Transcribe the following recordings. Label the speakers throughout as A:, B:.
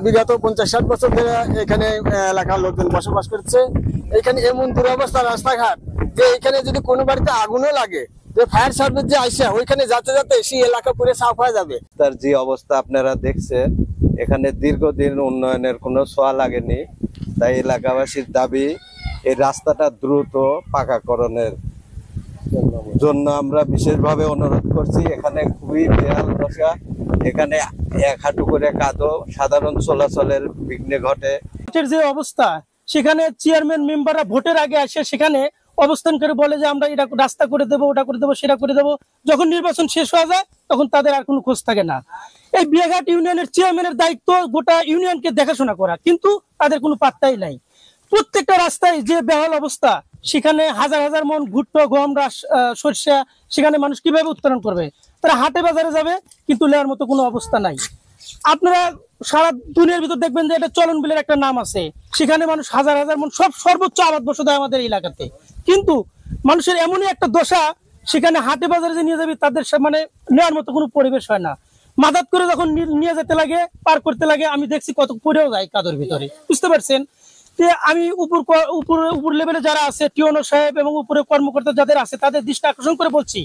A: বিগত 50-60 বছর ধরে এখানে এলাকার লোকজন বসবাস করছে। এখানে এমন দুরবস্থা রাস্তাঘাট যে এখানে যদি কোনো বাড়িতে আগুনও লাগে, যে ফায়ার সার্ভিস যে আইসা ওইখানে যাতে যাতে সেই এলাকা পুরো সাফ হয়ে যাবে।
B: তার যে অবস্থা আপনারা দেখছেন, এখানে দীর্ঘদিন উন্নয়নের কোনো ছোঁয়া লাগেনি। তাই এলাকাবাসীর দাবি এই রাস্তাটা দ্রুত পাকাকরণের জন্য আমরা বিশেষভাবে অনুরোধ করছি। এখানে খুবই বেহাল দশা, এখানে এক হাঁটু করে কাদো, সাধারণ চলাচলের বিঘ্ন ঘটে।
C: যে অবস্থা, সেখানে চেয়ারম্যান মেম্বাররা ভোটের আগে আসে সেখানে অবস্থান করে বলে যে আমরা এটা রাস্তা করে দেবো, ওটা করে দেবো, সেটা করে দেবো। যখন নির্বাচন শেষ হয়ে যায় তখন তাদের আর কোনো খোঁজ থাকে না। এই বিয়াঘাট ইউনিয়নের চেয়ারম্যানের দায়িত্ব গোটা ইউনিয়নকে দেখাশোনা করা, কিন্তু তাদের কোনো পাত্তাই নাই। প্রত্যেকটা রাস্তায় যে বেহাল অবস্থা, সেখানে হাজার হাজার মন ভুট্টো, গম, সরষা সেখানে মানুষ কিভাবে উত্তোলন করবে? তারা হাটে বাজারে যাবে, কিন্তু নেওয়ার মতো কোনো অবস্থা নাই। আপনারা সারা দুনিয়ার ভিতর দেখবেন যে এটা চলন বিলের একটা নাম আছে, সেখানে মানুষ হাজার হাজার মন সব সর্বোচ্চ আবাদ বসত হয় আমাদের এলাকাতে। কিন্তু মানুষের এমনই একটা দশা, সেখানে হাটে বাজারে যে নিয়ে যাবে তাদের মানে নেওয়ার মতো কোনো পরিবেশ হয় না। মাদাত করে যখন নিয়ে যেতে লাগে, পার করতে লাগে, আমি দেখছি কত পড়েও যায় কাদর ভিতরে, বুঝতে পারছেন? যে আমি উপর লেভেলে যারা আছে, টিওনো সাহেব এবং উপরে কর্মকর্তা যাদের আছে, তাদের দৃষ্টি আকর্ষণ করে বলছি,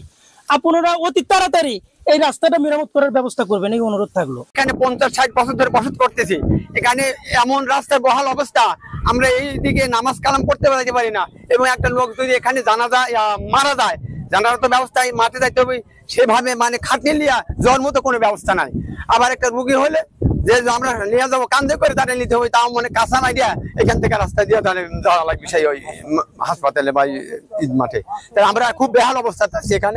C: আপনারা অতি তাড়াতাড়ি এই রাস্তাটা মেরামত করার ব্যবস্থা করবেন, এই অনুরোধ থাকলো।
A: এখানে 50-60 বছর ধরে বসত করতেছি, এখানে এমন রাস্তার বহাল অবস্থা, আমরা এই দিকে নামাজ কালাম করতে পারি না। এবং একটা লোক যদি এখানে জানাজা মারা যায়, জানার তো ব্যবস্থায় মাঠে যাইতে হবে, সেভাবে মানে খাটনি লিয়া যাওয়ার মতো কোনো ব্যবস্থা নাই। আবার একটা রুগী হলে যে আমরা নিয়ে যাবো, কান্দে করে দাঁড়িয়ে নিতে হবে, তাও মানে কাঁচা নাই দিয়া এখান থেকে রাস্তা দিয়ে যাওয়া লাগবে সেই ওই হাসপাতালে বা ঈদ মাঠে। তাই আমরা খুব বেহাল অবস্থা আছি এখানে।